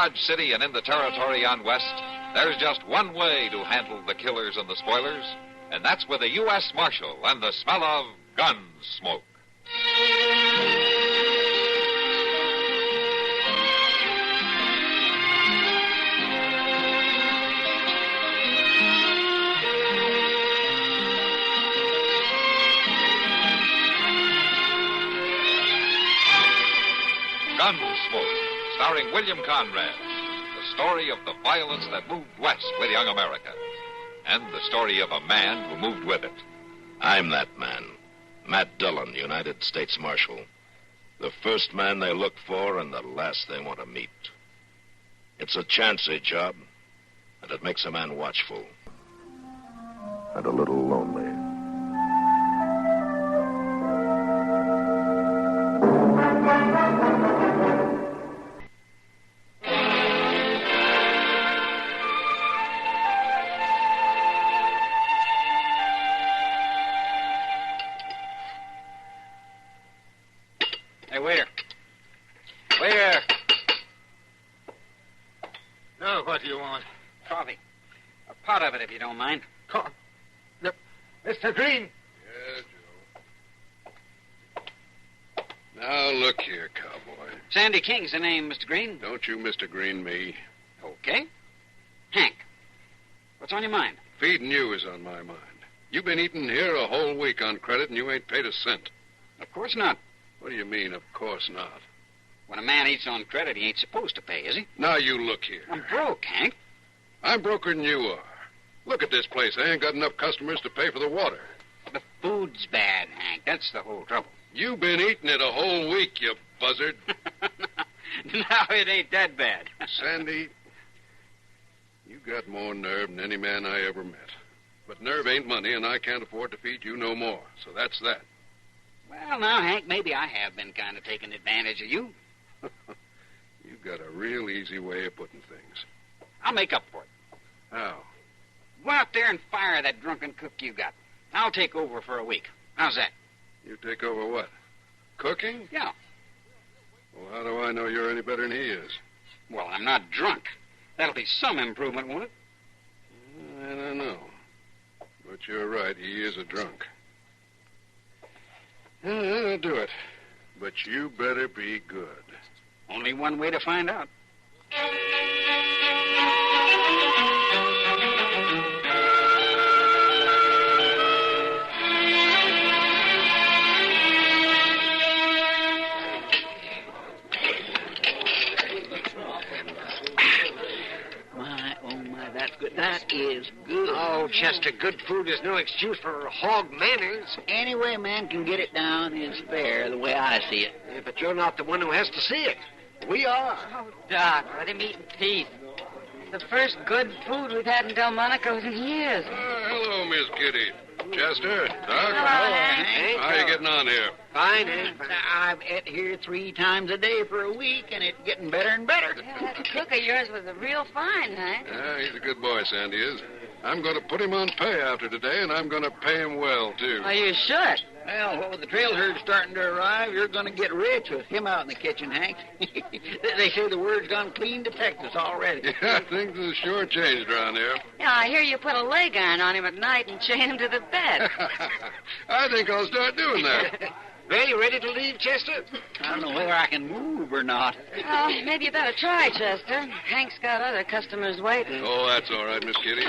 Dodge City and in the territory on west, there's just one way to handle the killers and the spoilers, and that's with a U.S. Marshal and the smell of gun smoke. Gunsmoke, starring William Conrad. The story of the violence that moved west with young America. And the story of a man who moved with it. I'm that man. Matt Dillon, United States Marshal. The first man they look for and the last they want to meet. It's a chancy job, and it makes a man watchful. And a little lonely. Hey, waiter. Waiter. Now, what do you want? Coffee. A pot of it, if you don't mind. Mr. Green. Yeah, Joe. Now, look here, cowboy. Sandy King's the name, Mr. Green. Don't you Mr. Green me. Okay. Hank, what's on your mind? Feeding you is on my mind. You've been eating here a whole week on credit, and you ain't paid a cent. Of course not. What do you mean, of course not? When a man eats on credit, he ain't supposed to pay, is he? Now, you look here. I'm broke, Hank. I'm broker than you are. Look at this place. I ain't got enough customers to pay for the water. The food's bad, Hank. That's the whole trouble. You've been eating it a whole week, you buzzard. Now, it ain't that bad. Sandy, you got more nerve than any man I ever met. But nerve ain't money, and I can't afford to feed you no more. So that's that. Well, now, Hank, maybe I have been kind of taking advantage of you. You've got a real easy way of putting things. I'll make up for it. How? Go out there and fire that drunken cook you got. I'll take over for a week. How's that? You take over what? Cooking? Yeah. Well, how do I know you're any better than he is? Well, I'm not drunk. That'll be some improvement, won't it? I don't know. But you're right, he is a drunk. I'll do it. But you better be good. Only one way to find out. That's good. That is good. Oh, Chester, good food is no excuse for hog manners. Any way a man can get it down is fair, the way I see it. Yeah, but you're not the one who has to see it. We are. Oh, Doc, let him eat in peace. The first good food we've had in Delmonico's in years. Hello, Miss Kitty. Chester, Doc. Hello, Hank. How are you getting on here? Fine, Hank. I've ate here 3 times a day for a week, and it's getting better and better. Yeah, that cook of yours was a real fine, Hank. Yeah, he's a good boy, Sandy is. I'm going to put him on pay after today, and I'm going to pay him well, too. Oh, you should. Well, with the trail herd starting to arrive, you're going to get rich with him out in the kitchen, Hank. They say the word's gone clean to Texas already. Yeah, things have sure changed around here. Yeah, I hear you put a leg iron on him at night and chain him to the bed. I think I'll start doing that. Well, you ready to leave, Chester? I don't know whether I can move or not. Well, maybe you better try, Chester. Hank's got other customers waiting. Oh, that's all right, Miss Kitty.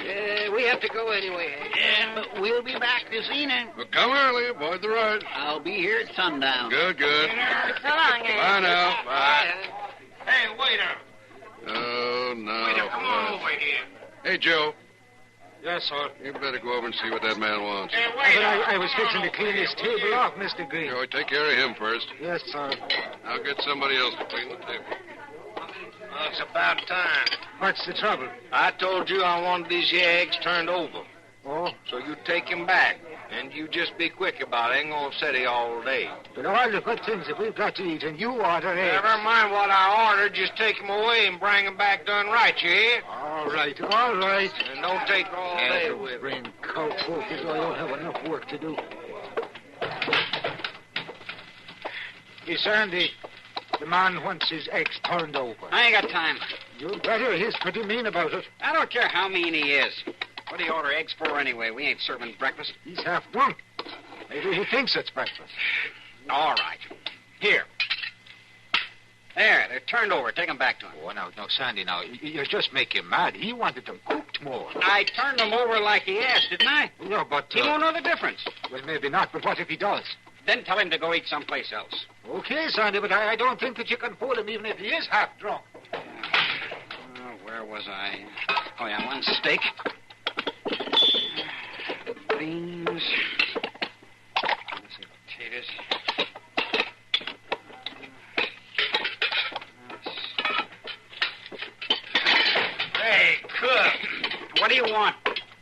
We have to go anyway, Hank. Yeah, but we'll be back this evening. Well, come early, avoid the rush. I'll be here at sundown. Good. So long, Hank. Bye now. Bye, Hank. Hey, waiter. Oh, no. Waiter, come on over here. Hey, Joe. Yes, sir. You better go over and see what that man wants. Hey, But waiter. I was fixing to clean this table off, Mr. Green. Joe, take care of him first. Yes, sir. I'll get somebody else to clean the table. Well, it's about time. What's the trouble? I told you I wanted these here eggs turned over. Oh, So you take him back. And you just be quick about it. Ain't gonna sit here all day. but all the good things that we've got to eat, and you order eggs. Never mind what I ordered. Just take him away and bring him back done right, you hear? All right, all right. And don't take all day with it. Brain cow folk as I don't have enough work to do. Hey, Sandy, the man wants his eggs turned over. I ain't got time. You better. He's pretty mean about it. I don't care how mean he is. What do you order eggs for anyway? We ain't serving breakfast. He's half drunk. Maybe he thinks it's breakfast. All right. Here. There, they're turned over. Take them back to him. Oh, no, Sandy, now. You're just making him mad. He wanted them cooked more. I turned them over like he asked, didn't I? No, but... He won't know the difference. Well, maybe not, but what if he does? Then tell him to go eat someplace else. Okay, Sandy, but I don't think that you can fool him even if he is half drunk. Where was I? Oh, yeah, one steak. Beans. Let's see, potatoes. Hey, cook. What do you want?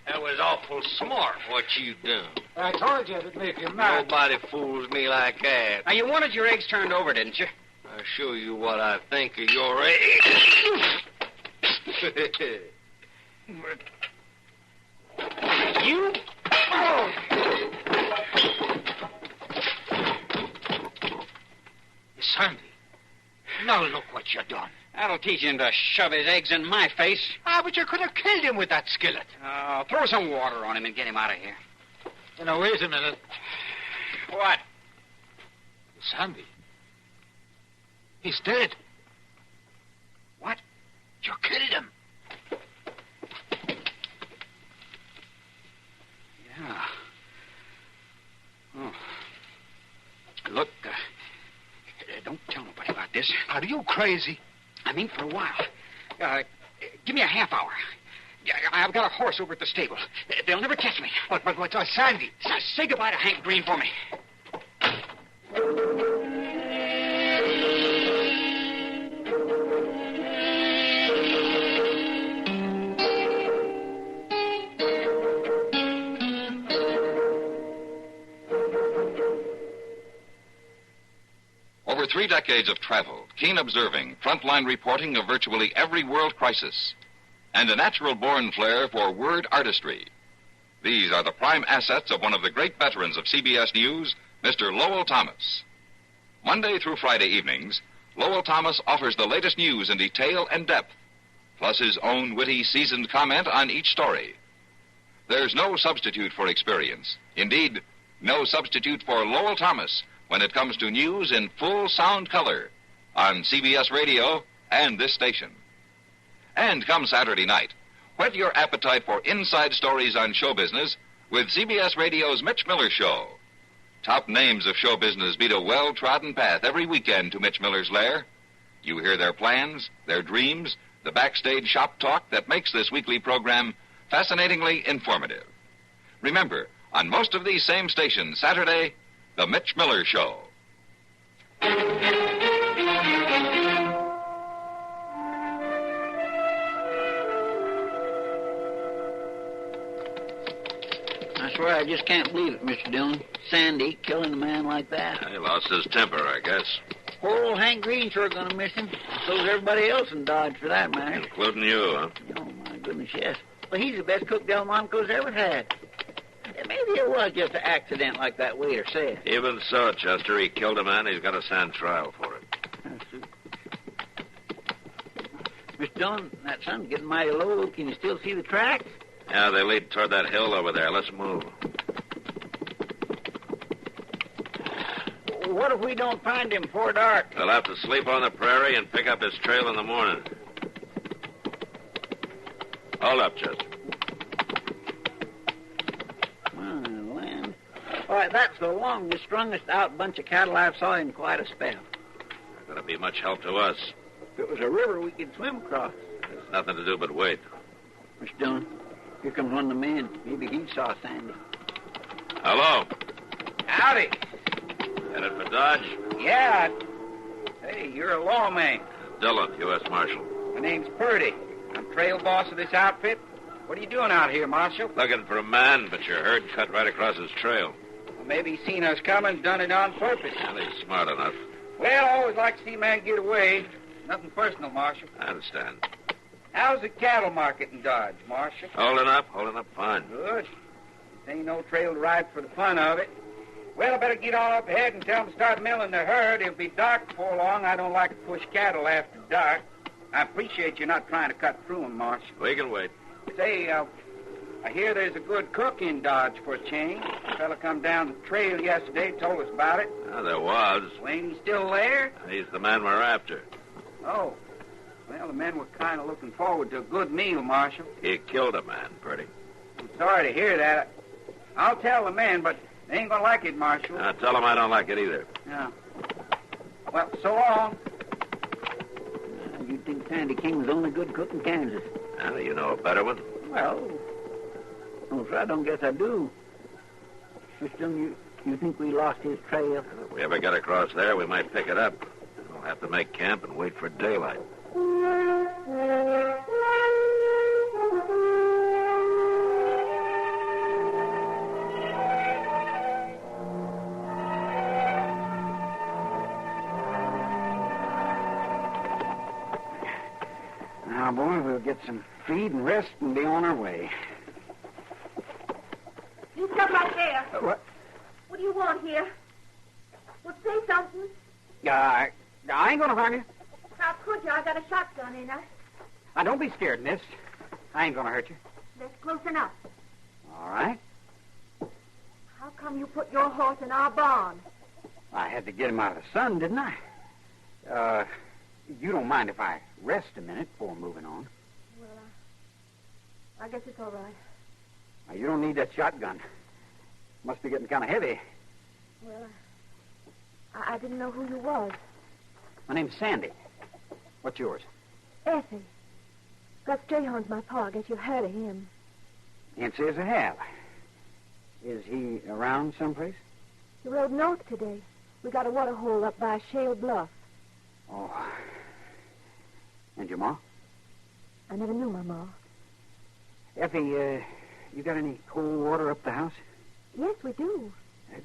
That was awful smart what you done. I told you it'd make you mad. Nobody fools me like that. Now, you wanted your eggs turned over, didn't you? I'll show you what I think of your eggs. You? Oh. Sandy, now look what you done. That'll teach him to shove his eggs in my face. But you could have killed him with that skillet. Throw some water on him and get him out of here. Now, wait a minute. What? Sandy. He's dead. What? You killed him. Yeah. Oh. Look, don't tell nobody about this. Are you crazy? I mean, for a while. Give me a half hour. I've got a horse over at the stable. They'll never catch me. But Sandy. Say goodbye to Hank Green for me. Over 3 decades of travel, keen observing, frontline reporting of virtually every world crisis, and a natural-born flair for word artistry. These are the prime assets of one of the great veterans of CBS News, Mr. Lowell Thomas. Monday through Friday evenings, Lowell Thomas offers the latest news in detail and depth, plus his own witty, seasoned comment on each story. There's no substitute for experience. Indeed, no substitute for Lowell Thomas when it comes to news in full sound color on CBS Radio and this station. And come Saturday night, whet your appetite for inside stories on show business with CBS Radio's Mitch Miller Show. Top names of show business beat a well-trodden path every weekend to Mitch Miller's lair. You hear their plans, their dreams, the backstage shop talk that makes this weekly program fascinatingly informative. Remember, on most of these same stations, Saturday, The Mitch Miller Show. I swear I just can't believe it, Mr. Dillon. Sandy killing a man like that. He lost his temper, I guess. Poor old Hank Green sure gonna miss him. So's everybody else in Dodge, for that matter. Including you, huh? Oh, my goodness, yes. Well, he's the best cook Delmonico's ever had. Maybe it was just an accident like that waiter said. Even so, Chester, he killed a man. He's got to stand trial for it. Mr. Dillon, that sun's getting mighty low. Can you still see the tracks? Yeah, they lead toward that hill over there. Let's move. What if we don't find him before dark? They'll have to sleep on the prairie and pick up his trail in the morning. Hold up, Chester. Why, that's the longest, strongest out bunch of cattle I've saw in quite a spell. Not going to be much help to us. If it was a river, we could swim across. There's nothing to do but wait. Mr. Dillon, here comes one of the men. Maybe he saw Sandy. Hello. Howdy. Headed for Dodge? Yeah. Hey, you're a lawman. Dillon, U.S. Marshal. My name's Purdy. I'm trail boss of this outfit. What are you doing out here, Marshal? Looking for a man, but your herd cut right across his trail. Well, maybe he's seen us coming, done it on purpose. Well, he's smart enough. Well, I always like to see a man get away. Nothing personal, Marshal. I understand. How's the cattle market in Dodge, Marshal? Holding up fine. Good. There ain't no trail to ride for the fun of it. Well, I better get on up ahead and tell them to start milling the herd. It'll be dark before long. I don't like to push cattle after dark. I appreciate you not trying to cut through him, Marshal. We can wait. Say, I hear there's a good cook in Dodge for a change. A fella come down the trail yesterday, told us about it. Oh, there was. Well, ain't he still there? He's the man we're after. Oh. Well, the men were kind of looking forward to a good meal, Marshal. He killed a man, Purdy. I'm sorry to hear that. I'll tell the men, but they ain't gonna like it, Marshal. Tell him I don't like it either. Yeah. Well, so long. You'd think Sandy King was the only good cook in Kansas. Well, you know a better one. Well, I don't guess I do. System, you think we lost his trail? If we ever get across there, we might pick it up. We'll have to make camp and wait for daylight. Now, boy, we'll get some feed and rest and be on our way. You stop right there. What? What do you want here? Well, say something. I ain't gonna harm you. How could you? I got a shotgun in her. Now, don't be scared, miss. I ain't gonna hurt you. That's close enough. All right. How come you put your horse in our barn? I had to get him out of the sun, didn't I? You don't mind if I rest a minute before moving on? Well, I guess it's all right. Now, you don't need that shotgun. Must be getting kind of heavy. Well, I didn't know who you was. My name's Sandy. What's yours? Effie. Gus Strayhorn's my pa. I guess you've heard of him. Can't say as I have. Is he around someplace? He rode north today. We got a water hole up by Shale Bluff. Oh. And your ma? I never knew my ma. Effie, you got any cold water up the house? Yes, we do.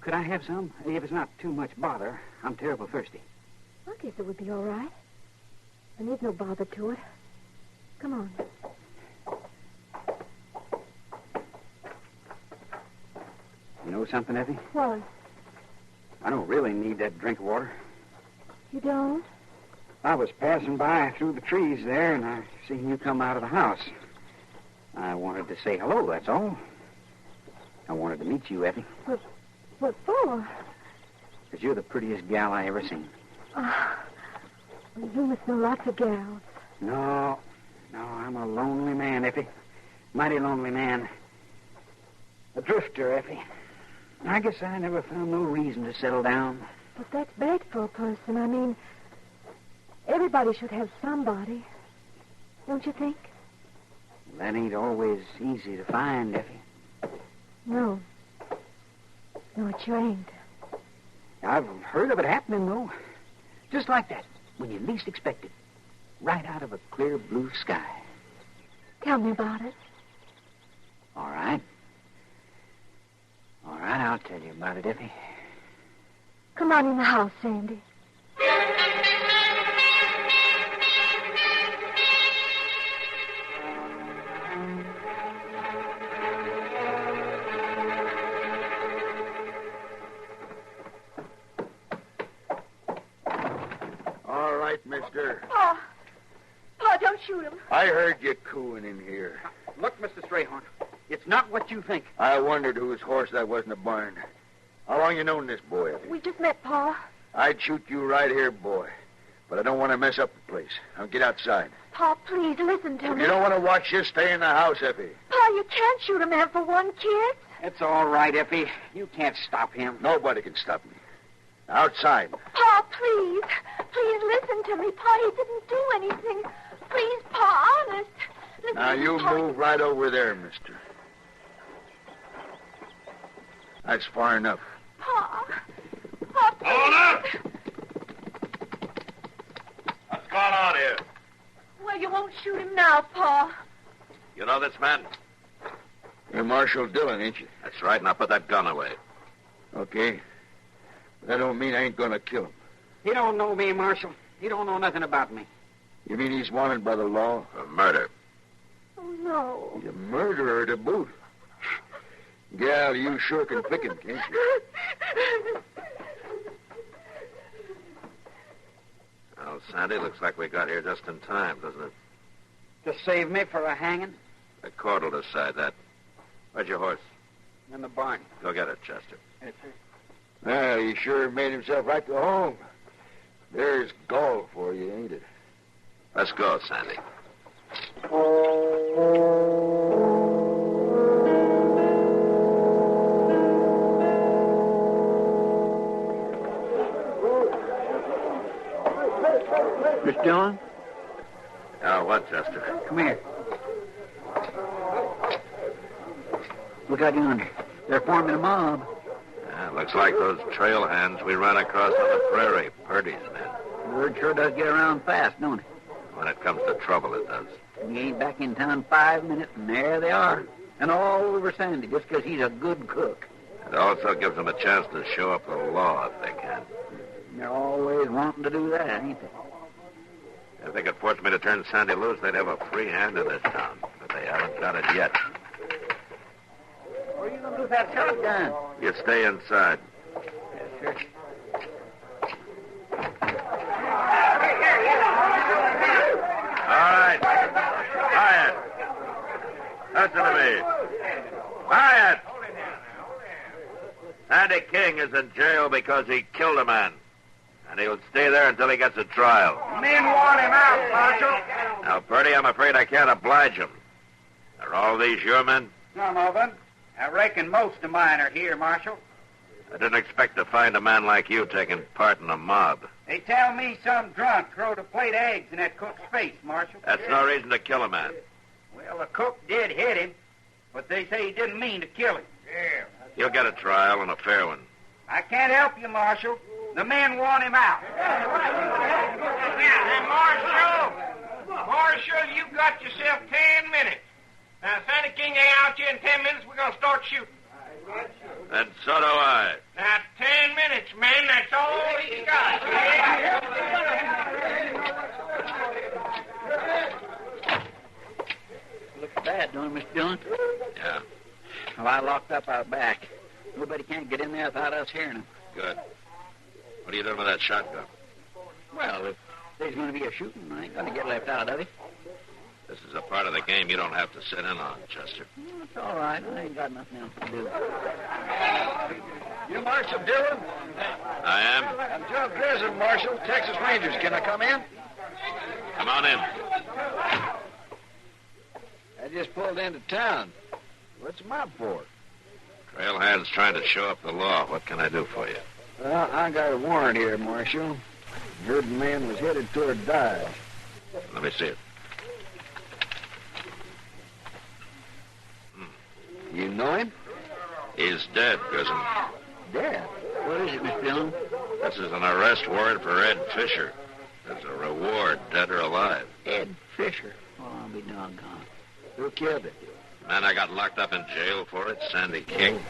Could I have some? If it's not too much bother. I'm terrible thirsty. I guess it would be all right. There needs no bother to it. Come on. You know something, Effie? What? I don't really need that drink of water. You don't? I was passing by through the trees there, and I seen you come out of the house. I wanted to say hello, that's all. I wanted to meet you, Effie. What for? Because you're the prettiest gal I ever seen. You must know lots of gals. No, I'm a lonely man, Effie. Mighty lonely man. A drifter, Effie. I guess I never found no reason to settle down. But that's bad for a person. I mean, everybody should have somebody. Don't you think? That ain't always easy to find, Effie. No. No, it sure ain't. I've heard of it happening, though. Just like that, when you least expect it. Right out of a clear blue sky. Tell me about it. All right. All right, I'll tell you about it, Effie. Come on in the house, Sandy. All right, mister. Pa, don't shoot him. I heard you cooing in here. Look, Mr. Strayhorn, it's not what you think. I wondered whose horse that was in the barn. How long you known this boy? We just met, Pa. I'd shoot you right here, boy. But I don't want to mess up the place. Now get outside. Pa, please, listen to If me. you don't want to watch this, stay in the house, Effie. Pa, you can't shoot a man for one kiss. It's all right, Effie. You can't stop him. Nobody can stop me. Outside. Pa, please. Please listen to me. Pa, he didn't do anything. Please, Pa, honest. Listen Now to me, you Pa. move right over there, mister. That's far enough. Pa. Pa, please. Hold up! What's going on here? Well, you won't shoot him now, Pa. You know this man? You're Marshal Dillon, ain't you? That's right. Now put that gun away. Okay. But that don't mean I ain't gonna kill him. He don't know me, Marshal. He don't know nothing about me. You mean he's wanted by the law? For murder. Oh, no. He's a murderer to boot. Gal, you sure can pick him, can't you? Now Sandy, looks like we got here just in time, doesn't it? To save me for a hanging? The court will decide that. Where's your horse? In the barn. Go get it, Chester. Yes, sir. Well, he sure made himself right to home. There's gall for you, ain't it? Let's go, Sandy. Miss Dillon? Oh, what, Chester? Come here. Look out yonder. They're forming a mob. Yeah, looks like those trail hands we ran across on the prairie. Purdy's men. Word sure does get around fast, don't it? When it comes to trouble, it does. He ain't back in town 5 minutes, and there they are. And all over Sandy, just 'cause he's a good cook. It also gives them a chance to show up the law if they can. They're always wanting to do that, ain't they? If they could force me to turn Sandy loose, they'd have a free hand in this town. But they haven't got it yet. What are you going to do with that shotgun? You stay inside. Yes, sir. All right. Quiet. Listen to me. Quiet. Sandy King is in jail because he killed a man. And he'll stay there until he gets a trial. Men want him out, Marshal. Now, Purdy, I'm afraid I can't oblige him. Are all these your men? Some of them. I reckon most of mine are here, Marshal. I didn't expect to find a man like you taking part in a mob. They tell me some drunk throwed a plate of eggs in that cook's face, Marshal. That's no reason to kill a man. Well, the cook did hit him, but they say he didn't mean to kill him. Yeah. You'll get a trial and a fair one. I can't help you, Marshal. The men want him out. Now, Marshal, you got yourself 10 minutes. Now, Sandy King ain't out here in 10 minutes. We're going to start shooting. And so do I. Now, 10 minutes, men. That's all he's got. Looks bad, don't it, Mr. Dillon? Yeah. Well, I locked up out back. Nobody can't get in there without us hearing them. Good. What are you doing with that shotgun? Well, if there's going to be a shooting, I ain't going to get left out of it. This is a part of the game you don't have to sit in on, Chester. Well, it's all right. I ain't got nothing else to do. You Marshal Dillon? I am. I'm Joe Grissom, Marshal, Texas Rangers. Can I come in? Come on in. I just pulled into town. What's the mob for? Trail hands trying to show up the law. What can I do for you? Well, I got a warrant here, Marshal. Heard the man was headed toward Dodge. Let me see it. You know him? He's dead, Grissom. Dead? What is it, Mr. Dillon? This is an arrest warrant for Ed Fisher. There's a reward, dead or alive. Ed Fisher. Oh, I'll be doggone. Who killed him? Man, I got locked up in jail for it, Sandy King. Is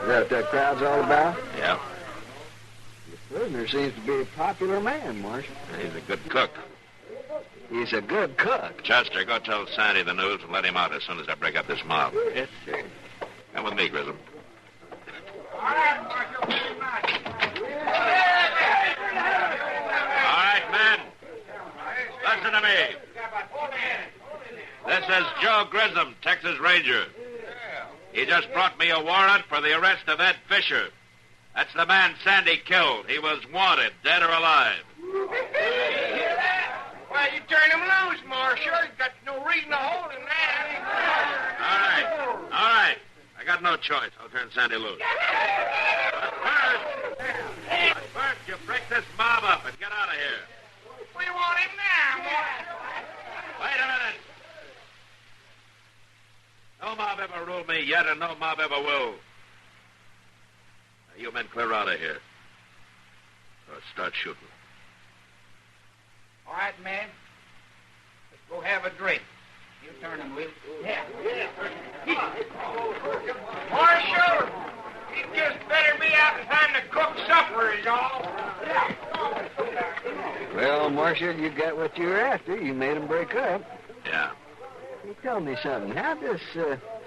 that what that crowd's all about? Yeah. The prisoner seems to be a popular man, Marshal. He's a good cook. He's a good cook. Chester, go tell Sandy the news and let him out as soon as I break up this mob. Yes, sir. Come with me, Grissom. All right, Marshal. Very much. All right, men. Listen to me. This is Joe Grissom, Texas Ranger. He just brought me a warrant for the arrest of Ed Fisher. That's the man Sandy killed. He was wanted, dead or alive. Well, you turn him loose, Marshal. You got no reason to hold him now. All right. I got no choice. I'll turn Sandy loose. But first, you break this mob up and get out of here. We want him now, Marshal. Wait a minute. No mob ever ruled me yet, and no mob ever will. Now, you men clear out of here. Or start shooting. All right, man. Let's go have a drink. You turn him loose. Yeah. Marshal, he just better be out in time to cook supper, is all. Well, Marshal, you got what you were after. You made him break up. Yeah. You tell me something. How does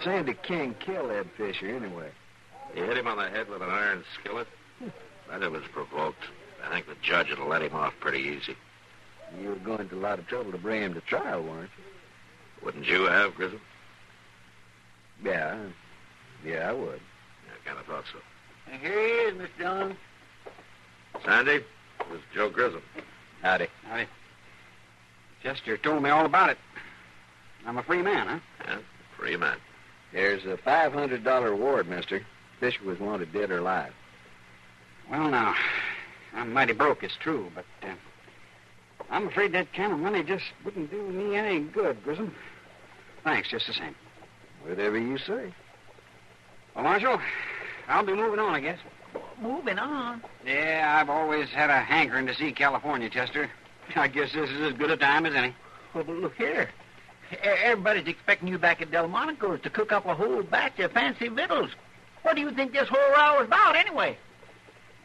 Sandy King kill Ed Fisher, anyway? He hit him on the head with an iron skillet. But it was provoked. I think the judge will let him off pretty easy. You were going to a lot of trouble to bring him to trial, weren't you? Wouldn't you have, Grissom? Yeah. Yeah, I would. I kind of thought so. Here he is, Mr. Dillon. Sandy, this is Joe Grissom. Howdy. Chester told me all about it. I'm a free man, huh? Yeah, free man. There's a $500 reward, mister. Fisher was wanted dead or alive. Well, now, I'm mighty broke, it's true, but I'm afraid that kind of money just wouldn't do me any good, Grissom. Thanks, just the same. Whatever you say. Well, Marshal, I'll be moving on, I guess. Moving on. Yeah, I've always had a hankering to see California, Chester. I guess this is as good a time as any. Well, but look here. Everybody's expecting you back at Delmonico's to cook up a whole batch of fancy victuals. What do you think this whole row is about, anyway?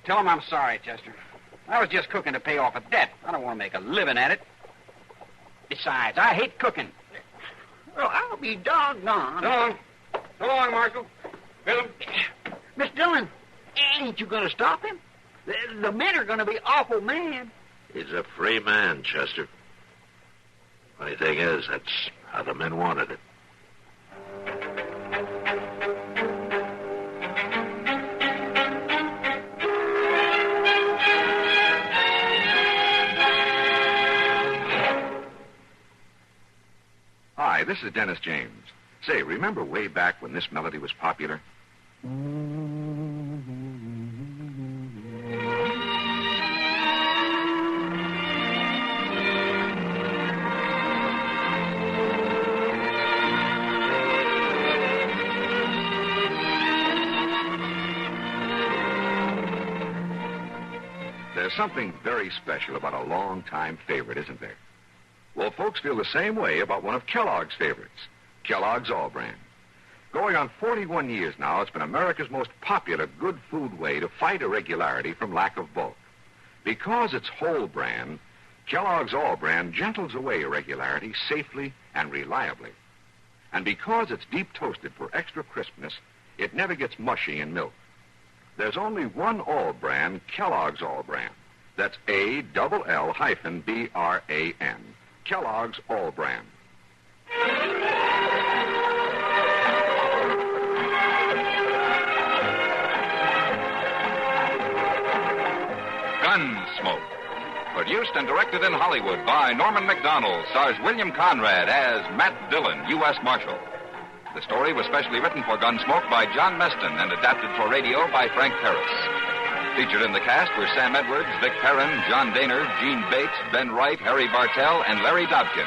Tell them I'm sorry, Chester. I was just cooking to pay off a debt. I don't want to make a living at it. Besides, I hate cooking. Well, I'll be doggone. So long, Marshal. Grissom. Miss Dillon, ain't you going to stop him? The men are going to be awful mad. He's a free man, Chester. Funny thing is, that's how the men wanted it. Hi, this is Dennis James. Say, remember way back when this melody was popular? There's something very special about a long-time favorite, isn't there? Well, folks feel the same way about one of Kellogg's favorites, Kellogg's All Brand. Going on 41 years now, it's been America's most popular good food way to fight irregularity from lack of bulk. Because it's whole brand, Kellogg's All Brand gentles away irregularity safely and reliably. And because it's deep toasted for extra crispness, it never gets mushy in milk. There's only one All Brand, Kellogg's All Brand. That's ALL-BRAN. Kellogg's All Brand. Gunsmoke. Produced and directed in Hollywood by Norman Macdonald, stars William Conrad as Matt Dillon, U.S. Marshal. The story was specially written for Gunsmoke by John Meston and adapted for radio by Frank Harris. Featured in the cast were Sam Edwards, Vic Perrin, John Daner, Gene Bates, Ben Wright, Harry Bartell, and Larry Dobkin.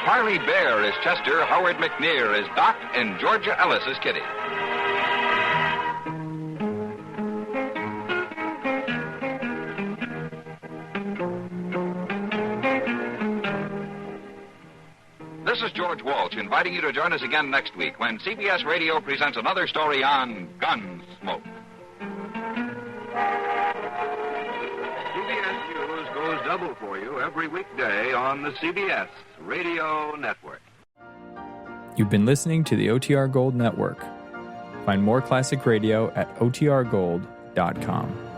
Harley Bear is Chester, Howard McNear is Doc, and Georgia Ellis is Kitty. This is George Walsh inviting you to join us again next week when CBS Radio presents another story on Gunsmoke. CBS News goes double for you every weekday on the CBS Radio Network. You've been listening to the OTR Gold Network. Find more classic radio at otrgold.com.